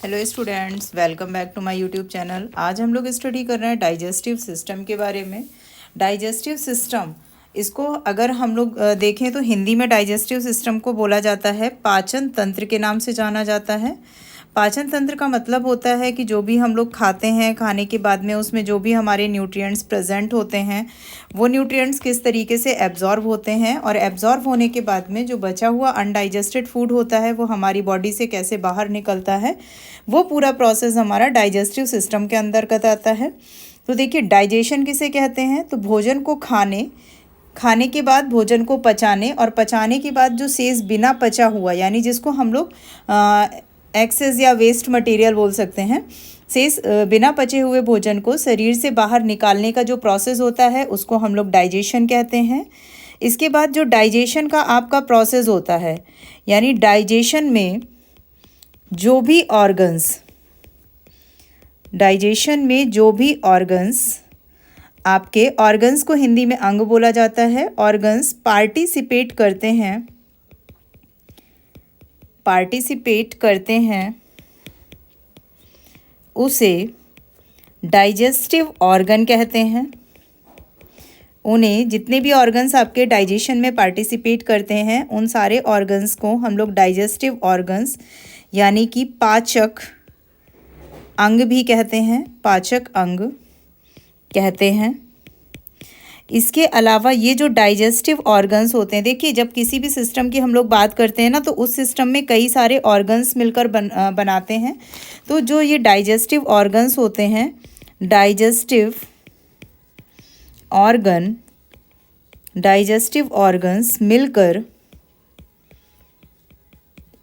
Hello students, welcome back to my YouTube channel. आज हम लोग स्टडी कर रहे हैं डाइजेस्टिव सिस्टम के बारे में। डाइजेस्टिव सिस्टम, इसको अगर हम लोग देखें तो हिंदी में डाइजेस्टिव सिस्टम को बोला जाता है पाचन तंत्र के नाम से जाना जाता है। पाचन तंत्र का मतलब होता है कि जो भी हम लोग खाते हैं, खाने के बाद में उसमें जो भी हमारे न्यूट्रिएंट्स प्रेजेंट होते हैं वो न्यूट्रिएंट्स किस तरीके से एब्जॉर्ब होते हैं, और एब्जॉर्ब होने के बाद में जो बचा हुआ अनडाइजेस्टेड फूड होता है वो हमारी बॉडी से कैसे बाहर निकलता है, वो पूरा प्रोसेस हमारा डाइजेस्टिव सिस्टम के अंतर्गत आता है। तो देखिए, डाइजेशन किसे कहते हैं? तो भोजन को खाने के बाद भोजन को पचाने, और पचाने के बाद जो शेष बिना पचा हुआ, यानी जिसको हम लोग एक्सेस या वेस्ट मटेरियल बोल सकते हैं, शेष बिना पचे हुए भोजन को शरीर से बाहर निकालने का जो प्रोसेस होता है उसको हम लोग डाइजेशन कहते हैं। इसके बाद जो डाइजेशन का आपका प्रोसेस होता है, यानी डाइजेशन में जो भी ऑर्गन्स आपके ऑर्गन्स को हिंदी में अंग बोला जाता है, ऑर्गन्स पार्टिसिपेट करते हैं उसे डाइजेस्टिव ऑर्गन कहते हैं। उन्हें, जितने भी ऑर्गन्स आपके डाइजेशन में पार्टिसिपेट करते हैं उन सारे ऑर्गन्स को हम लोग डाइजेस्टिव ऑर्गन्स यानी कि पाचक अंग भी कहते हैं, पाचक अंग कहते हैं। इसके अलावा ये जो डाइजेस्टिव ऑर्गन्स होते हैं, देखिए जब किसी भी सिस्टम की हम लोग बात करते हैं ना, तो उस सिस्टम में कई सारे ऑर्गन्स मिलकर बनाते हैं। तो जो ये डाइजेस्टिव ऑर्गन्स होते हैं, डाइजेस्टिव ऑर्गन्स मिलकर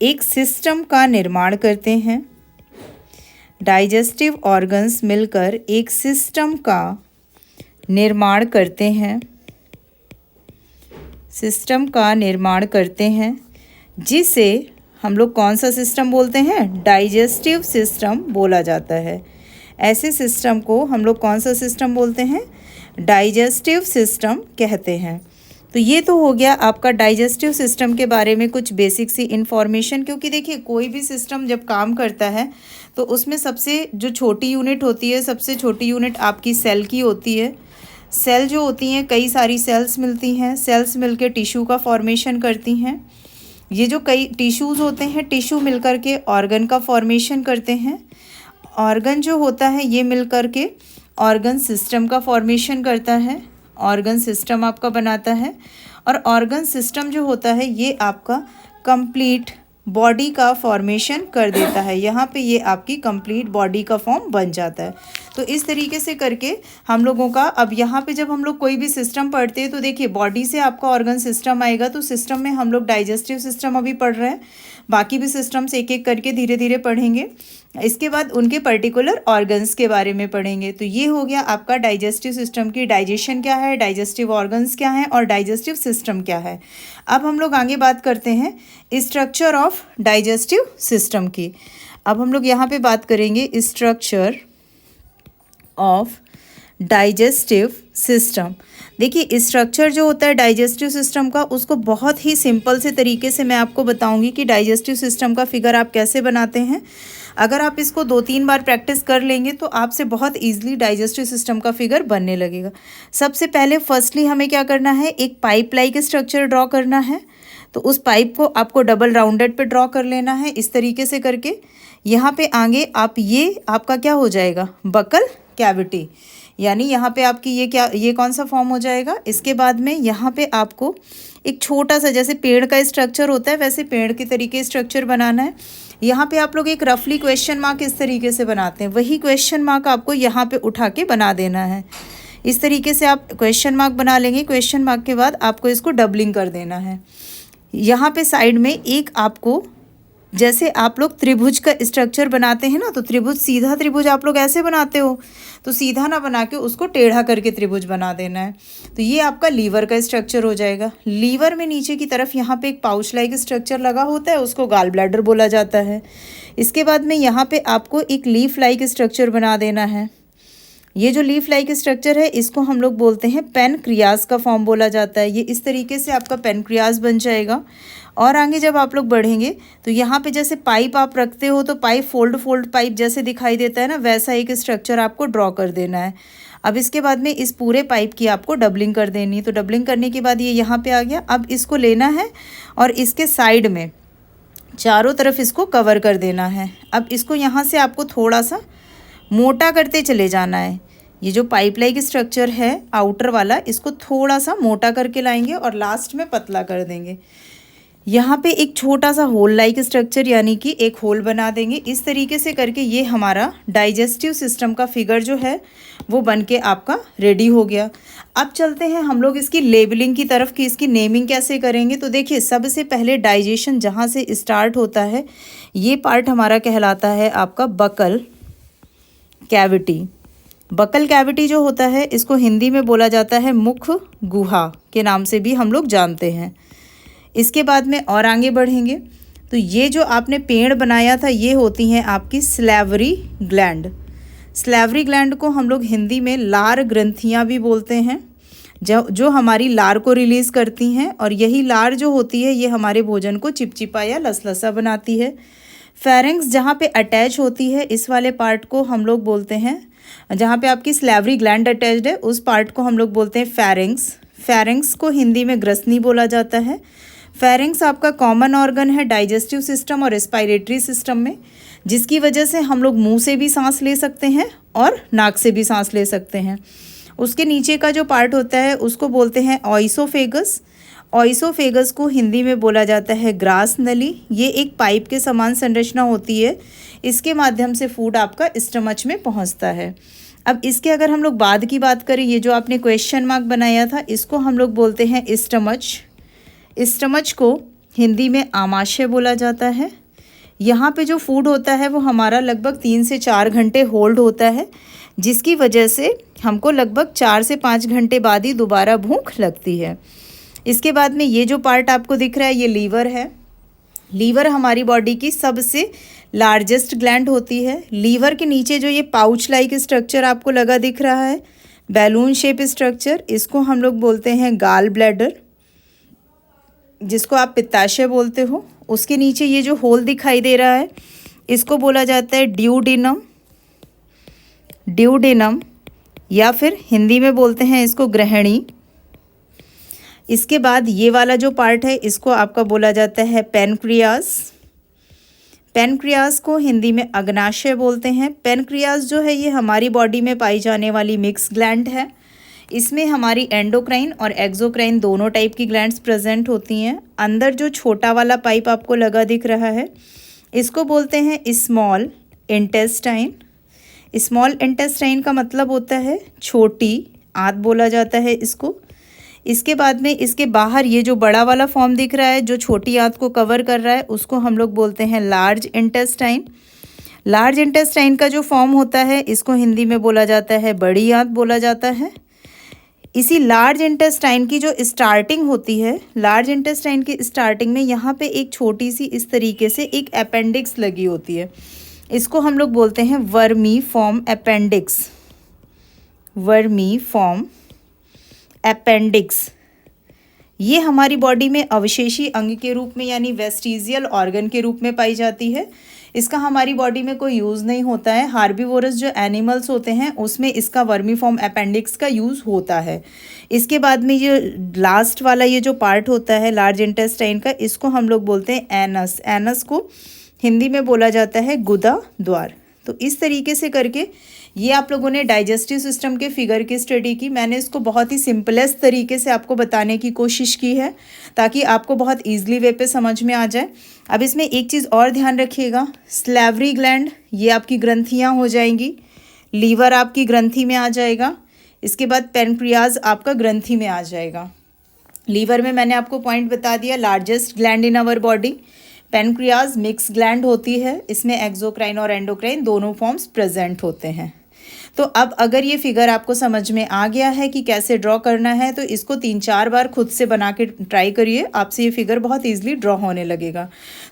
एक सिस्टम का निर्माण करते हैं। डाइजेस्टिव ऑर्गन्स मिलकर एक सिस्टम का निर्माण करते हैं, जिसे हम लोग कौन सा सिस्टम बोलते हैं? डाइजेस्टिव सिस्टम बोला जाता है। ऐसे सिस्टम को हम लोग कौन सा सिस्टम बोलते हैं? डाइजेस्टिव सिस्टम कहते हैं। तो ये तो हो गया आपका डाइजेस्टिव सिस्टम के बारे में कुछ बेसिक सी इन्फॉर्मेशन। क्योंकि देखिए, कोई भी सिस्टम जब काम करता है तो उसमें सबसे जो छोटी यूनिट होती है, सबसे छोटी यूनिट आपकी सेल की होती है। सेल जो होती हैं, कई सारी सेल्स मिलती हैं, सेल्स मिलकर टिश्यू का फॉर्मेशन करती हैं। ये जो कई टिश्यूज़ होते हैं, टिश्यू मिलकर के ऑर्गन का फॉर्मेशन करते हैं। ऑर्गन जो होता है ये मिलकर के ऑर्गन सिस्टम का फॉर्मेशन करता है, ऑर्गन सिस्टम आपका बनाता है। और ऑर्गन सिस्टम जो होता है ये आपका कंप्लीट बॉडी का फॉर्मेशन कर देता है। यहाँ पे ये आपकी कंप्लीट बॉडी का फॉर्म बन जाता है। तो इस तरीके से करके हम लोगों का, अब यहाँ पे जब हम लोग कोई भी सिस्टम पढ़ते हैं तो देखिए, बॉडी से आपका ऑर्गन सिस्टम आएगा। तो सिस्टम में हम लोग डाइजेस्टिव सिस्टम अभी पढ़ रहे हैं, बाकी भी सिस्टम्स एक एक करके धीरे धीरे पढ़ेंगे। इसके बाद उनके पर्टिकुलर ऑर्गन्स के बारे में पढ़ेंगे। तो ये हो गया आपका डाइजेस्टिव सिस्टम की डाइजेशन क्या है, डाइजेस्टिव ऑर्गन्स क्या हैं और डाइजेस्टिव सिस्टम क्या है। अब हम लोग आगे बात करते हैं स्ट्रक्चर ऑफ डाइजेस्टिव सिस्टम की। अब हम लोग यहाँ पे बात करेंगे स्ट्रक्चर ऑफ डाइजेस्टिव सिस्टम। देखिए, स्ट्रक्चर जो होता है डाइजेस्टिव सिस्टम का, उसको बहुत ही सिंपल से तरीके से मैं आपको बताऊंगी कि डाइजेस्टिव सिस्टम का फिगर आप कैसे बनाते हैं। अगर आप इसको 2-3 बार प्रैक्टिस कर लेंगे तो आपसे बहुत ईजिली डाइजेस्टिव सिस्टम का फिगर बनने लगेगा। सबसे पहले फर्स्टली हमें क्या करना है, एक पाइप लाइक स्ट्रक्चर ड्रॉ करना है। तो उस पाइप को आपको डबल राउंडेड पे ड्रॉ कर लेना है, इस तरीके से करके। यहाँ पे आगे आप, ये आपका क्या हो जाएगा, बकल कैविटी, यानी यहाँ पे आपकी ये कौन सा फॉर्म हो जाएगा। इसके बाद में यहाँ पे आपको एक छोटा सा, जैसे पेड़ का स्ट्रक्चर होता है वैसे पेड़ के तरीके स्ट्रक्चर बनाना है। यहाँ पे आप लोग एक रफली क्वेश्चन मार्क इस तरीके से बनाते हैं, वही क्वेश्चन मार्क आपको यहाँ पे उठा के बना देना है। इस तरीके से आप क्वेश्चन मार्क बना लेंगे। क्वेश्चन मार्क के बाद आपको इसको डबलिंग कर देना है। यहाँ पे साइड में एक आपको, जैसे आप लोग त्रिभुज का स्ट्रक्चर बनाते हैं ना, तो त्रिभुज, सीधा त्रिभुज आप लोग ऐसे बनाते हो, तो सीधा ना बना के उसको टेढ़ा करके त्रिभुज बना देना है। तो ये आपका लीवर का स्ट्रक्चर हो जाएगा। लीवर में नीचे की तरफ यहाँ पे एक पाउच लाइक स्ट्रक्चर लगा होता है, उसको गॉल ब्लैडर बोला जाता है। इसके बाद में यहाँ पे आपको एक लीफ लाइक स्ट्रक्चर बना देना है। ये जो लीफ लाइक स्ट्रक्चर है इसको हम लोग बोलते हैं पैनक्रियाज का फॉर्म बोला जाता है। ये इस तरीके से आपका पैनक्रियाज बन जाएगा। और आगे जब आप लोग बढ़ेंगे तो यहाँ पे जैसे पाइप आप रखते हो तो पाइप फोल्ड पाइप जैसे दिखाई देता है ना, वैसा एक स्ट्रक्चर आपको ड्रॉ कर देना है। अब इसके बाद में इस पूरे पाइप की आपको डबलिंग कर देनी है। तो डबलिंग करने के बाद ये यहाँ पे आ गया। अब इसको लेना है और इसके साइड में चारों तरफ इसको कवर कर देना है। अब इसको यहाँ से आपको थोड़ा सा मोटा करते चले जाना है। ये जो पाइप लाइक स्ट्रक्चर है आउटर वाला, इसको थोड़ा सा मोटा करके लाएंगे और लास्ट में पतला कर देंगे। यहाँ पे एक छोटा सा होल लाइक स्ट्रक्चर यानी कि एक होल बना देंगे। इस तरीके से करके ये हमारा डाइजेस्टिव सिस्टम का फिगर जो है वो बन के आपका रेडी हो गया। अब चलते हैं हम लोग इसकी लेबलिंग की तरफ कि इसकी नेमिंग कैसे करेंगे। तो देखिए, सबसे पहले डाइजेशन जहाँ से स्टार्ट होता है ये पार्ट हमारा कहलाता है आपका बकल कैविटी। बकल कैविटी जो होता है इसको हिंदी में बोला जाता है मुख गुहा के नाम से भी हम लोग जानते हैं। इसके बाद में और आगे बढ़ेंगे तो ये जो आपने पेड़ बनाया था ये होती हैं आपकी स्लैवरी ग्लैंड। स्लैवरी ग्लैंड को हम लोग हिंदी में लार ग्रंथियाँ भी बोलते हैं, जो हमारी लार को रिलीज़ करती हैं। और यही लार जो होती है ये हमारे भोजन को चिपचिपा या लसलसा बनाती है। फेरेंक्स जहाँ पे अटैच होती है इस वाले पार्ट को हम लोग बोलते हैं, जहाँ पे आपकी स्लैवरी ग्लैंड अटैच्ड है उस पार्ट को हम लोग बोलते हैं फेरेंक्स। फेरेंक्स को हिंदी में ग्रसनी बोला जाता है। फेरेंक्स आपका कॉमन ऑर्गन है डाइजेस्टिव सिस्टम और रेस्पिरेटरी सिस्टम में, जिसकी वजह से हम लोग मुंह से भी सांस ले सकते हैं और नाक से भी सांस ले सकते हैं। उसके नीचे का जो पार्ट होता है उसको बोलते हैं ऑइसोफेगस। ऑइसोफेगस को हिंदी में बोला जाता है ग्रास नली। ये एक पाइप के समान संरचना होती है, इसके माध्यम से फूड आपका स्टमच में पहुंचता है। अब इसके अगर हम लोग बाद की बात करें, ये जो आपने क्वेश्चन मार्क बनाया था इसको हम लोग बोलते हैं स्टमच। स्टमच को हिंदी में आमाशय बोला जाता है। यहाँ पे जो फूड होता है वो हमारा लगभग 3 से 4 घंटे होल्ड होता है, जिसकी वजह से हमको लगभग 4 से 5 घंटे बाद ही दोबारा भूख लगती है। इसके बाद में ये जो पार्ट आपको दिख रहा है ये लीवर है। लीवर हमारी बॉडी की सबसे लार्जेस्ट ग्लैंड होती है। लीवर के नीचे जो ये पाउच लाइक स्ट्रक्चर आपको लगा दिख रहा है, बैलून शेप स्ट्रक्चर, इसको हम लोग बोलते हैं गाल ब्लैडर, जिसको आप पित्ताशय बोलते हो। उसके नीचे ये जो होल दिखाई दे रहा है इसको बोला जाता है ड्यूडेनम। ड्यूडेनम या फिर हिंदी में बोलते हैं इसको ग्रहणी। इसके बाद ये वाला जो पार्ट है इसको आपका बोला जाता है पैनक्रियाज। पैनक्रियाज को हिंदी में अग्नाशय बोलते हैं। पैनक्रियाज जो है ये हमारी बॉडी में पाई जाने वाली मिक्स ग्लैंड है। इसमें हमारी एंडोक्राइन और एक्सोक्राइन दोनों टाइप की ग्लैंड्स प्रेजेंट होती हैं। अंदर जो छोटा वाला पाइप आपको लगा दिख रहा है इसको बोलते हैं स्मॉल इंटेस्टाइन। स्मॉल इंटेस्टाइन का मतलब होता है छोटी आंत बोला जाता है इसको। इसके बाद में इसके बाहर ये जो बड़ा वाला फॉर्म दिख रहा है जो छोटी आंत को कवर कर रहा है उसको हम लोग बोलते हैं लार्ज इंटेस्टाइन। लार्ज इंटेस्टाइन का जो फॉर्म होता है इसको हिंदी में बोला जाता है बड़ी आंत बोला जाता है। इसी लार्ज इंटेस्टाइन की जो स्टार्टिंग होती है, लार्ज इंटेस्टाइन की स्टार्टिंग में यहाँ पे एक छोटी सी इस तरीके से एक अपेंडिक्स लगी होती है। इसको हम लोग बोलते हैं vermi form appendix. Vermi form appendix ये हमारी बॉडी में अवशेषी अंग के रूप में यानी वेस्टिजियल ऑर्गन के रूप में पाई जाती है। इसका हमारी बॉडी में कोई यूज़ नहीं होता है। हार्बीवोरस जो एनिमल्स होते हैं उसमें इसका वर्मीफॉर्म अपेंडिक्स का यूज़ होता है। इसके बाद में ये लास्ट वाला ये जो पार्ट होता है लार्ज इंटेस्टाइन का, इसको हम लोग बोलते हैं एनस। एनस को हिंदी में बोला जाता है गुदा द्वार। तो इस तरीके से करके ये आप लोगों ने डाइजेस्टिव सिस्टम के फिगर की स्टडी की। मैंने इसको बहुत ही सिंपलेस्ट तरीके से आपको बताने की कोशिश की है ताकि आपको बहुत ईजिली वे पे समझ में आ जाए। अब इसमें एक चीज़ और ध्यान रखिएगा, स्लैवरी ग्लैंड ये आपकी ग्रंथियाँ हो जाएंगी, लीवर आपकी ग्रंथि में आ जाएगा, इसके बाद पैनक्रियाज आपका ग्रंथि में आ जाएगा। लीवर में मैंने आपको पॉइंट बता दिया, largest gland in our body. Pancreas mix gland होती है, इसमें एक्सोक्राइन और एंडोक्राइन दोनों फॉर्म्स प्रेजेंट होते हैं। तो अब अगर ये फिगर आपको समझ में आ गया है कि कैसे ड्रॉ करना है तो इसको 3-4 बार खुद से बना के ट्राई करिए, आपसे ये फिगर बहुत ईजिली ड्रॉ होने लगेगा।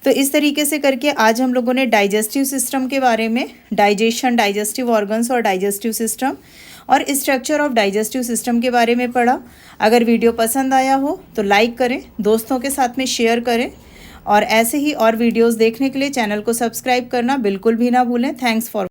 तो इस तरीके से करके आज हम लोगों ने डाइजेस्टिव सिस्टम के बारे में, डाइजेशन, डाइजेस्टिव ऑर्गन्स और डाइजेस्टिव सिस्टम और स्ट्रक्चर ऑफ डाइजेस्टिव सिस्टम के बारे में पढ़ा। अगर वीडियो पसंद आया हो तो लाइक करें, दोस्तों के साथ में शेयर करें और ऐसे ही और वीडियोस देखने के लिए चैनल को सब्सक्राइब करना बिल्कुल भी ना भूलें। Thanks for